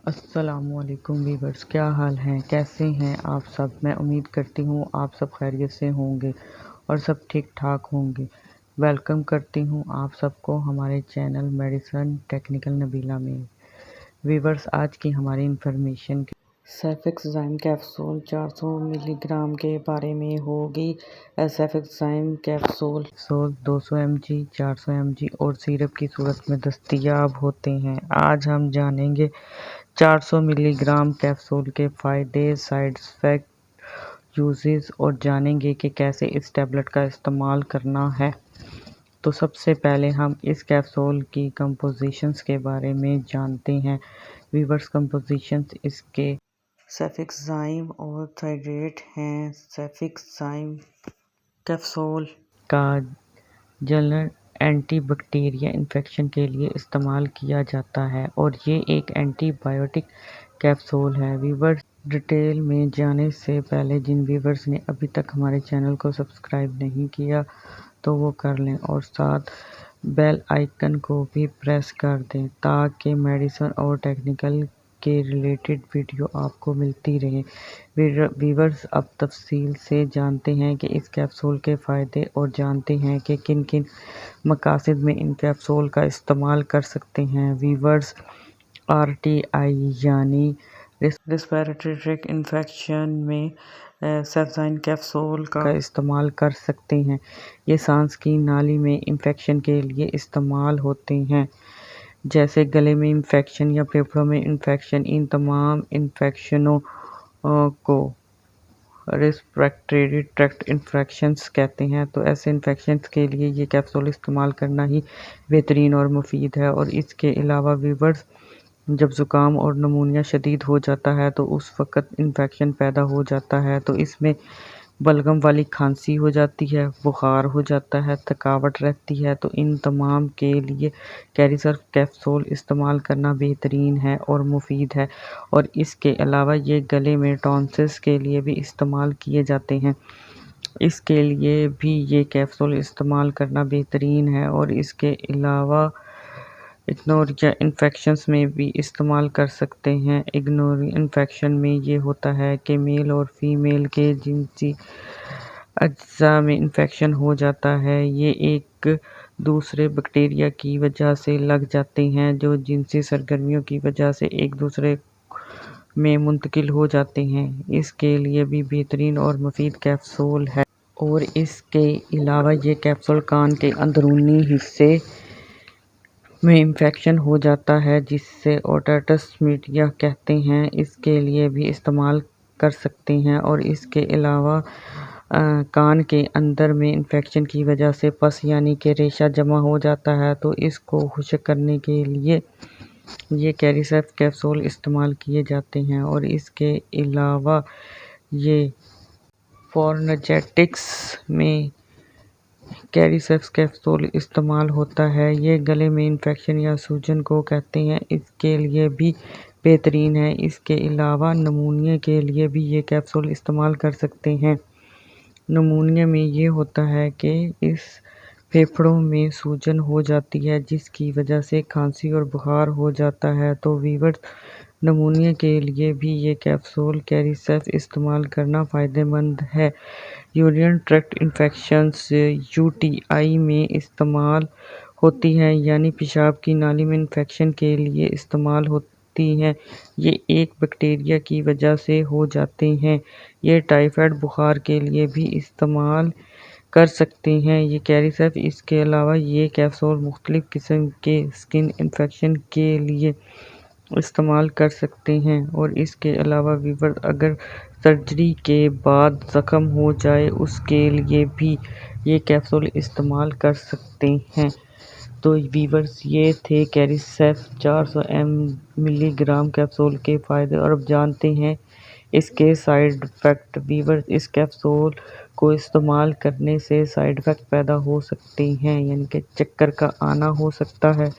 السلام علیکم ویورز، کیا حال ہیں؟ کیسے ہیں آپ سب؟ میں امید کرتی ہوں آپ سب خیریت سے ہوں گے اور سب ٹھیک ٹھاک ہوں گے۔ ویلکم کرتی ہوں آپ سب کو ہمارے چینل میڈیسن ٹیکنیکل نبیلہ میں۔ ویورز، آج کی ہماری انفارمیشن سیفکسائم کیپسول 400 ملی گرام کے بارے میں ہوگی۔ Cefixime capsule 200 M G, 400 M G اور سیرپ کی صورت میں دستیاب ہوتے ہیں۔ آج ہم جانیں گے 400 ملی گرام کیپسول کے فائدے، سائیڈ ایفیکٹ، یوزز اور جانیں گے کہ کیسے اس ٹیبلٹ کا استعمال کرنا ہے۔ تو سب سے پہلے ہم اس کیپسول کی کمپوزیشنز کے بارے میں جانتے ہیں۔ ویورز، کمپوزیشنز اس کے سیفکسائم اور تھائیریٹ ہیں۔ سیفکسائم کیپسول کا جنرل اینٹی بیکٹیریل انفیکشن کے لیے استعمال کیا جاتا ہے اور یہ ایک اینٹی بائیوٹک کیپسول ہے۔ ویورز، ڈیٹیل میں جانے سے پہلے جن ویورز نے ابھی تک ہمارے چینل کو سبسکرائب نہیں کیا تو وہ کر لیں اور ساتھ بیل آئیکن کو بھی پریس کر دیں تاکہ میڈیسن اور ٹیکنیکل کے ریلیٹڈ ویڈیو آپ کو ملتی رہے۔ ویورز، اب تفصیل سے جانتے ہیں کہ اس کیپسول کے فائدے اور جانتے ہیں کہ کن کن مقاصد میں ان کیپسول کا استعمال کر سکتے ہیں۔ ویورز، RTI یعنی ریسپیریٹری ٹریکٹ انفیکشن میں سیفکسائم کیپسول کا استعمال کر سکتے ہیں۔ یہ سانس کی نالی میں انفیکشن کے لیے استعمال ہوتے ہیں، جیسے گلے میں انفیکشن یا پھیپھڑوں میں انفیکشن۔ ان تمام انفیکشنوں کو ریسپیریٹری ٹریکٹ انفیکشنز کہتے ہیں۔ تو ایسے انفیکشنز کے لیے یہ کیپسول استعمال کرنا ہی بہترین اور مفید ہے۔ اور اس کے علاوہ ویورز، جب زکام اور نمونیا شدید ہو جاتا ہے تو اس وقت انفیکشن پیدا ہو جاتا ہے تو اس میں بلغم والی کھانسی ہو جاتی ہے، بخار ہو جاتا ہے، تھکاوٹ رہتی ہے۔ تو ان تمام کے لیے کیریسرف کیپسول استعمال کرنا بہترین ہے اور مفید ہے۔ اور اس کے علاوہ یہ گلے میں ٹونسلز کے لیے بھی استعمال کیے جاتے ہیں، اس کے لیے بھی یہ کیپسول استعمال کرنا بہترین ہے۔ اور اس کے علاوہ اگنوریا انفیکشنز میں بھی استعمال کر سکتے ہیں۔ اگنوریا انفیکشن میں یہ ہوتا ہے کہ میل اور فیمیل کے جنسی اجزاء میں انفیکشن ہو جاتا ہے۔ یہ ایک دوسرے بیکٹیریا کی وجہ سے لگ جاتے ہیں جو جنسی سرگرمیوں کی وجہ سے ایک دوسرے میں منتقل ہو جاتے ہیں۔ اس کے لیے بھی بہترین اور مفید کیپسول ہے۔ اور اس کے علاوہ یہ کیپسول کان کے اندرونی حصے میں انفیکشن ہو جاتا ہے جسے اوٹائٹس میڈیا کہتے ہیں، اس کے لیے بھی استعمال کر سکتے ہیں۔ اور اس کے علاوہ کان کے اندر میں انفیکشن کی وجہ سے پس یعنی کہ ریشہ جمع ہو جاتا ہے تو اس کو خشک کرنے کے لیے یہ کیریسرف کیپسول استعمال کیے جاتے ہیں۔ اور اس کے علاوہ یہ فارنجائٹس میں کیریسرف کیپسول استعمال ہوتا ہے۔ یہ گلے میں انفیکشن یا سوجن کو کہتے ہیں، اس کے لیے بھی بہترین ہے۔ اس کے علاوہ نمونیا کے لیے بھی یہ کیپسول استعمال کر سکتے ہیں۔ نمونیا میں یہ ہوتا ہے کہ اس پھیپھڑوں میں سوجن ہو جاتی ہے جس کی وجہ سے کھانسی اور بخار ہو جاتا ہے۔ تو ویورز، نمونیا کے لیے بھی یہ کیپسول کیریسرف استعمال کرنا فائدہ مند ہے۔ یورینری ٹریکٹ انفیکشنز UTI میں استعمال ہوتی ہیں، یعنی پیشاب کی نالی میں انفیکشن کے لیے استعمال ہوتی ہیں۔ یہ ایک بیکٹیریا کی وجہ سے ہو جاتے ہیں۔ یہ ٹائفائڈ بخار کے لیے بھی استعمال کر سکتے ہیں یہ کیریسرف۔ اس کے علاوہ یہ کیپسول مختلف قسم کے اسکن انفیکشن کے لیے استعمال کر سکتے ہیں۔ اور اس کے علاوہ ویورز، اگر سرجری کے بعد زخم ہو جائے اس کے لیے بھی یہ کیپسول استعمال کر سکتے ہیں۔ تو ویورز، یہ تھے کیریسرف 400 ملی گرام کیپسول کے فائدے۔ اور اب جانتے ہیں اس کے سائیڈ ایفیکٹ۔ ویورز، اس کیپسول کو استعمال کرنے سے سائیڈ ایفیکٹ پیدا ہو سکتے ہیں، یعنی کہ چکر کا آنا ہو سکتا ہے،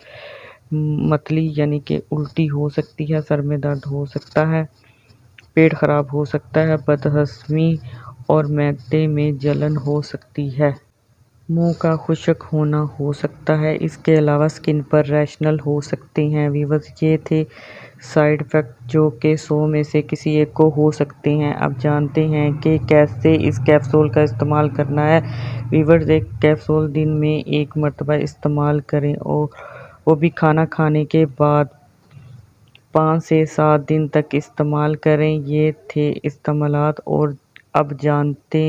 متلی یعنی کہ الٹی ہو سکتی ہے، سر میں درد ہو سکتا ہے، پیٹ خراب ہو سکتا ہے، بد ہضمی اور معدے میں جلن ہو سکتی ہے۔ منہ کا خشک ہونا ہو سکتا ہے۔ اس کے علاوہ سکن پر ریشنل ہو سکتے ہیں۔ ویورز، یہ تھے سائیڈ ایفیکٹ جو کہ 100 میں سے کسی ایک کو ہو سکتے ہیں۔ اب جانتے ہیں کہ کیسے اس کیپسول کا استعمال کرنا ہے۔ ویورز، ایک کیپسول دن میں 1 مرتبہ استعمال کریں اور وہ بھی کھانا کھانے کے بعد 5 سے 7 دن تک استعمال کریں۔ یہ تھے استعمالات، اور اب جانتے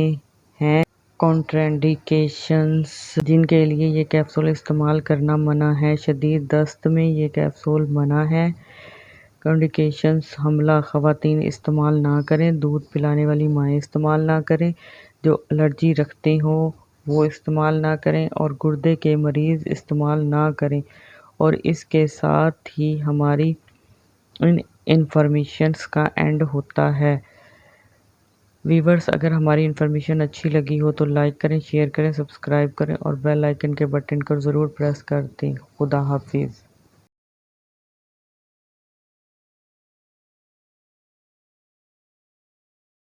ہیں کنٹرانڈیکیشنز جن کے لیے یہ کیپسول استعمال کرنا منع ہے۔ شدید دست میں یہ کیپسول منع ہے۔ کنٹرانڈیکیشنز: حاملہ خواتین استعمال نہ کریں۔ دودھ پلانے والی مائیں استعمال نہ کریں۔ جو الرجی رکھتے ہوں وہ استعمال نہ کریں، اور گردے کے مریض استعمال نہ کریں۔ اور اس کے ساتھ ہی ہماری ان انفارمیشن کا اینڈ ہوتا ہے۔ ویورز، اگر ہماری انفارمیشن اچھی لگی ہو تو لائک کریں، شیئر کریں، سبسکرائب کریں اور بیل آئیکن کے بٹن کو ضرور پریس کر دیں۔ خدا حافظ۔